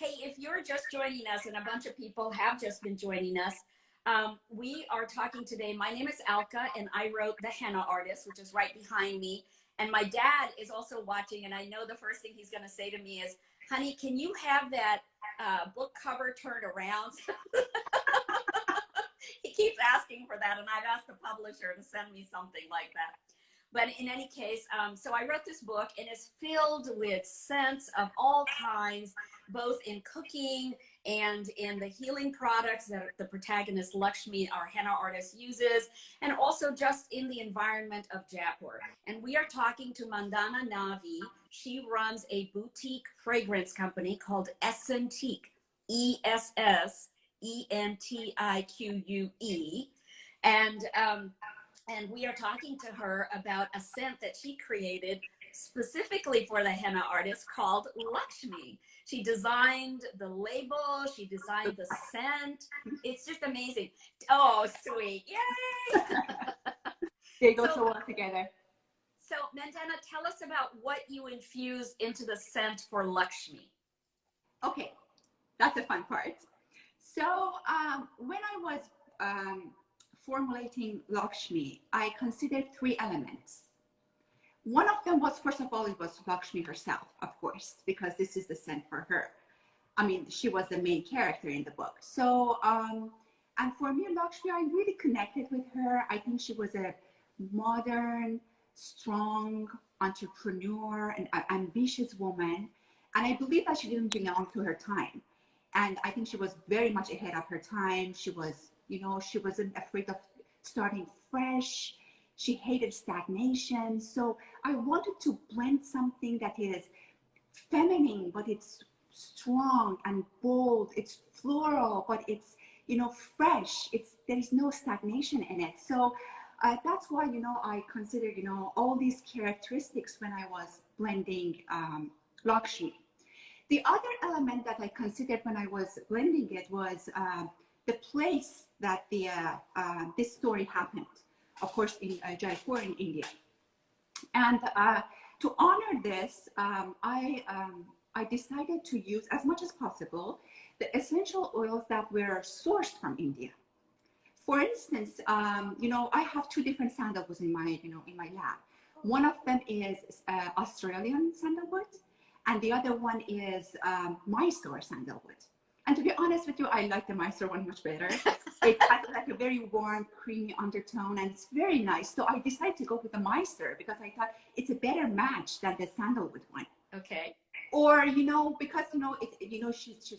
Hey, if you're just joining us, and a bunch of people have just been joining us, we are talking today. My name is Alka, and I wrote The Henna Artist, which is right behind me. And my dad is also watching, and I know the first thing he's going to say to me is, honey, can you have that book cover turned around? He keeps asking for that, and I've asked the publisher to send me something like that. But in any case, so I wrote this book, and it's filled with scents of all kinds, both in cooking and in the healing products that the protagonist Lakshmi, our henna artist, uses, and also just in the environment of Jaipur. And we are talking to Mandana Navi. She runs a boutique fragrance company called Essentique, Essentique. And we are talking to her about a scent that she created specifically for the henna artist called Lakshmi. She designed the label, she designed the scent. It's just amazing. Oh, sweet. Yay! They go so well together. So, Mandana, tell us about what you infused into the scent for Lakshmi. Okay, that's the fun part. So, when I was formulating Lakshmi, I considered 3 elements. One of them was, first of all, it was Lakshmi herself, of course, because this is the scent for her. I mean, she was the main character in the book. So, and for me, Lakshmi, I really connected with her. I think she was a modern, strong entrepreneur, an ambitious woman. And I believe that she didn't belong to her time. And I think she was very much ahead of her time. She was, you know, she wasn't afraid of starting fresh. She hated stagnation. So I wanted to blend something that is feminine, but it's strong and bold. It's floral, but it's, you know, fresh. There is no stagnation in it. So that's why, you know, I considered, you know, all these characteristics when I was blending Lakshmi. The other element that I considered when I was blending it was the place that this story happened. Of course, in Jaipur in India. And to honor this, I decided to use as much as possible the essential oils that were sourced from India. For instance, you know, I have 2 different sandalwoods in my, you know, in my lab. One of them is Australian sandalwood, and the other one is Mysore sandalwood. And to be honest with you, I like the Mysore one much better. It has like a very warm, creamy undertone, and it's very nice. So I decided to go with the Mysore because I thought it's a better match than the sandalwood one. Okay. Or, you know, because, you know, you know, she's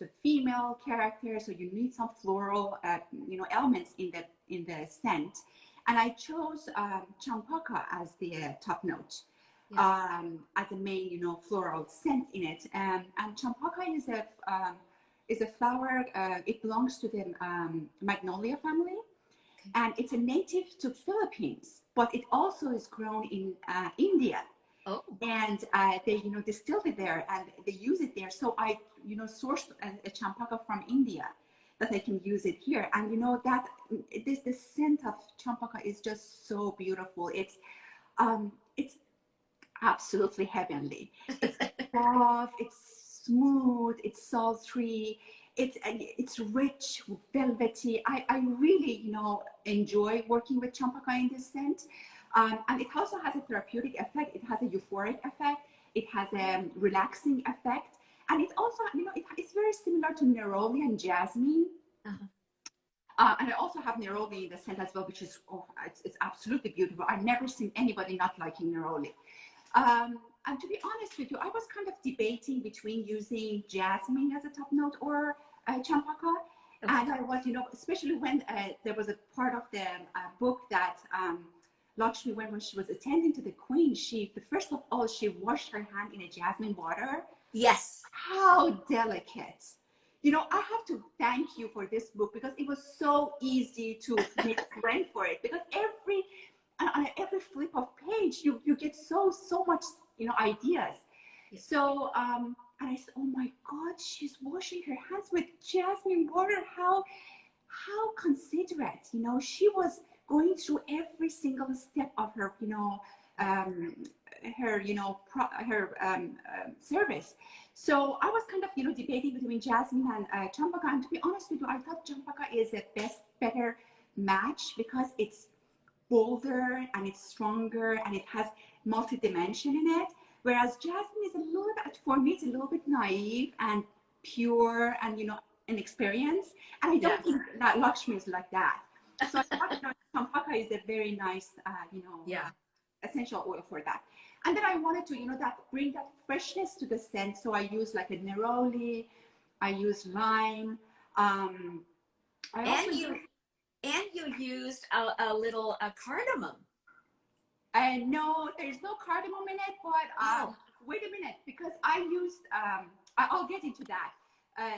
a female character, so you need some floral, you know, elements in the scent. And I chose champaka as the top note. Yes. As a main, you know, floral scent in it. And champaka is a flower. It belongs to the magnolia family, okay. And it's a native to Philippines, but it also is grown in India. Oh. And they, you know, distilled it there and they use it there. So I, you know, sourced a champaka from India that I can use it here. And you know that the scent of champaka is just so beautiful. It's absolutely heavenly. It's soft, it's smooth, it's sultry, it's rich, velvety. I really, you know, enjoy working with champaka in this scent. And it also has a therapeutic effect. It has a euphoric effect. It has a relaxing effect. And it also, you know, it's very similar to neroli and jasmine. Uh-huh. And I also have neroli in the scent as well, which is, it's absolutely beautiful. I've never seen anybody not liking neroli. And to be honest with you, I was kind of debating between using jasmine as a top note or champaka. Okay. And I was, you know, especially when there was a part of the book that Lakshmi, when she was attending to the queen, first of all, she washed her hand in a jasmine water. Yes. How delicate. You know, I have to thank you for this book because it was so easy to make friend for it, because on every flip of page, you get so much, you know, ideas. Yes. So, and I said, oh my God, she's washing her hands with jasmine water. How considerate, you know, she was going through every single step of her, you know, service. So I was kind of, debating between jasmine and champaka. And to be honest with you, I thought champaka is a better match because it's bolder and it's stronger and it has multi-dimension in it. Whereas jasmine is a little bit, for me, it's a little bit naive and pure and, inexperienced. And I don't think that Lakshmi is like that. So I thought champaka is a very nice, essential oil for that. And then I wanted to, that bring that freshness to the scent. So I use like a neroli, I use lime. And you used a little cardamom. No, there's no cardamom in it, but wait a minute, because I used, I'll get into that.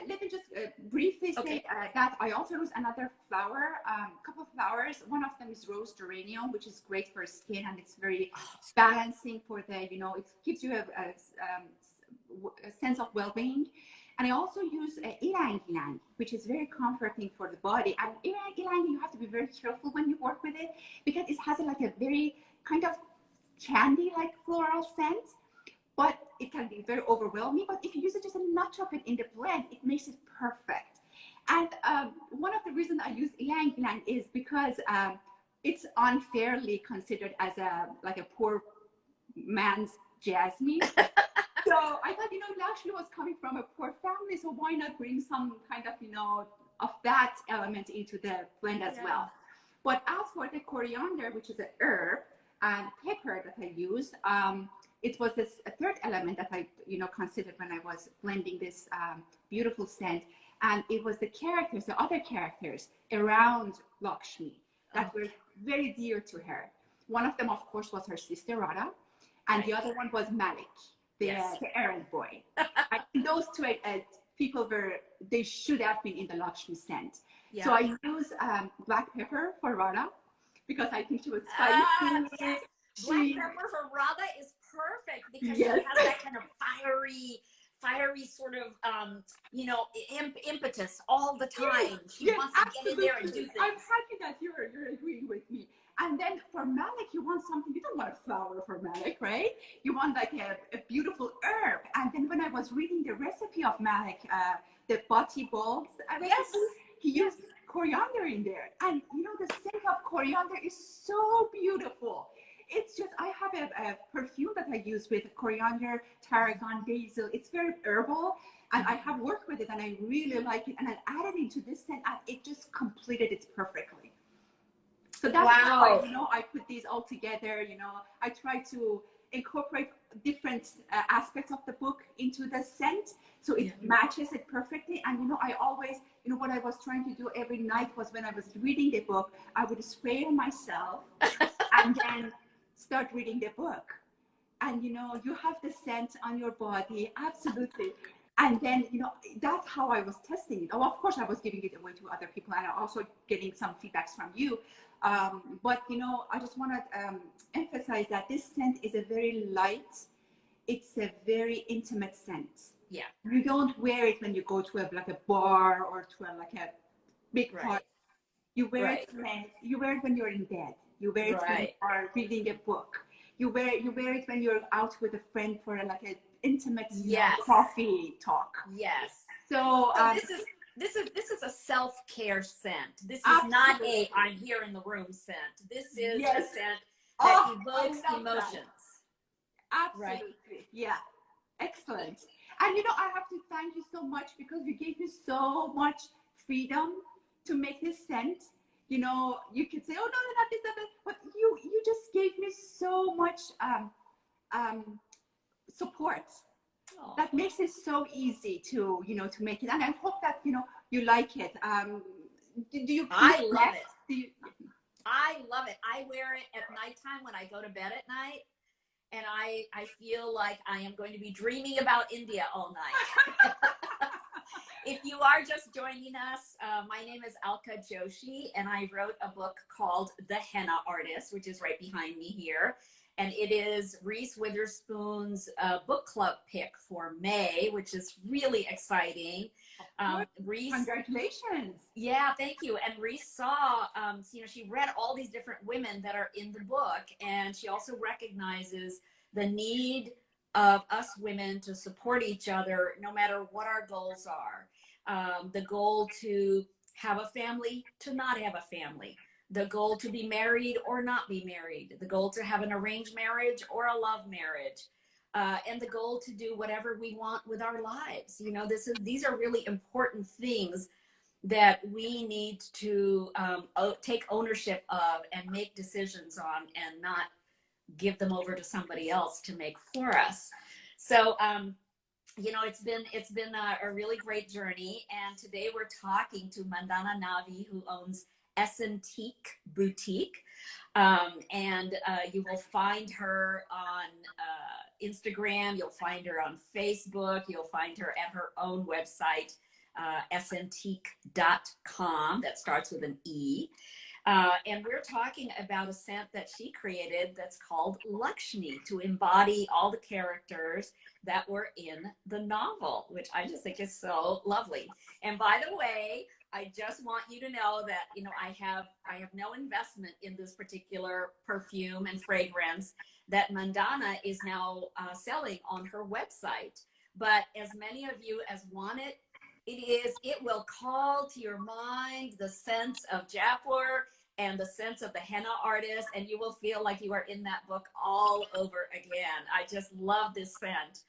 Let me just briefly say that I also use another flower, couple of flowers. One of them is rose geranium, which is great for skin, and it's very balancing for the, it gives you a sense of well-being. And I also use ylang ylang, which is very comforting for the body. And ylang ylang, you have to be very careful when you work with it because it has like a very kind of candy-like floral scent, but it can be very overwhelming. But if you use it just a notch of it in the blend, it makes it perfect. And one of the reasons I use ylang ylang is because it's unfairly considered as a poor man's jasmine. So I thought, Lakshmi was coming from a poor family, so why not bring some kind of, of that element into the blend as well. But as for the coriander, which is an herb, and pepper that I used, it was this third element that I, considered when I was blending this beautiful scent. And it was the other characters around Lakshmi that were very dear to her. One of them, of course, was her sister Radha, and the other one was Malik, the errand boy. And those two people they should have been in the Lakshmi scent. Yeah. So I used black pepper for Radha because I think she was spicy. Black pepper for Radha is perfect because she has that kind of fiery sort of, impetus all the time. She wants to get in there and do things. I'm happy that you're agreeing with me. And then for Malik, you want something, you don't want a flower for Malik, right? You want like a beautiful herb. And then when I was reading the recipe of Malik, the bati bulbs, he used coriander in there. And the scent of coriander is so beautiful. It's just, I have a perfume that I use with coriander, tarragon, basil. It's very herbal. And I have worked with it and I really like it. And I added it into this scent and it just completed it perfectly. So that's why, I put these all together. I try to incorporate different aspects of the book into the scent. So it matches it perfectly. And, I always, what I was trying to do every night was when I was reading the book, I would spray on myself and then start reading the book. And, you have the scent on your body. Absolutely. And then, that's how I was testing it. Oh, of course, I was giving it away to other people and also getting some feedbacks from you. But, I just want to emphasize that this scent is a very light, it's a very intimate scent. Yeah. You don't wear it when you go to a bar or to a big party. You wear it when you're in bed. You wear it when you are reading a book. You wear it when you're out with a friend for an intimate coffee talk. Yes. So this is a self-care scent. This is not a I'm here in the room scent. This is a scent that evokes emotions. Absolutely. Right. Yeah. Excellent. And I have to thank you so much because you gave me so much freedom to make this scent. You could say, oh no, not this, but you just gave me so much support. Aww. That makes it so easy to to make it, and I hope that you like it. Do you? I love it. I love it. I wear it at nighttime when I go to bed at night, and I feel like I am going to be dreaming about India all night. If you are just joining us, my name is Alka Joshi, and I wrote a book called The Henna Artist, which is right behind me here. And it is Reese Witherspoon's book club pick for May, which is really exciting. Reese, congratulations. Yeah, thank you. And Reese saw, she read all these different women that are in the book, and she also recognizes the need of us women to support each other no matter what our goals are. The goal to have a family, to not have a family, the goal to be married or not be married, the goal to have an arranged marriage or a love marriage, and the goal to do whatever we want with our lives. You know, these are really important things that we need to take ownership of and make decisions on, and not give them over to somebody else to make for us. So, you know, it's been a really great journey. And today we're talking to Mandana Navi, who owns Essentique Boutique. And you will find her on Instagram. You'll find her on Facebook. You'll find her at her own website, essentique.com. That starts with an E. And we're talking about a scent that she created that's called Lakshmi, to embody all the characters that were in the novel, which I just think is so lovely. And by the way, I just want you to know that, you know, I have no investment in this particular perfume and fragrance that Mandana is now selling on her website. But as many of you as want it, it will call to your mind the sense of Jaipur and the sense of the Henna Artist, and you will feel like you are in that book all over again. I just love this scent.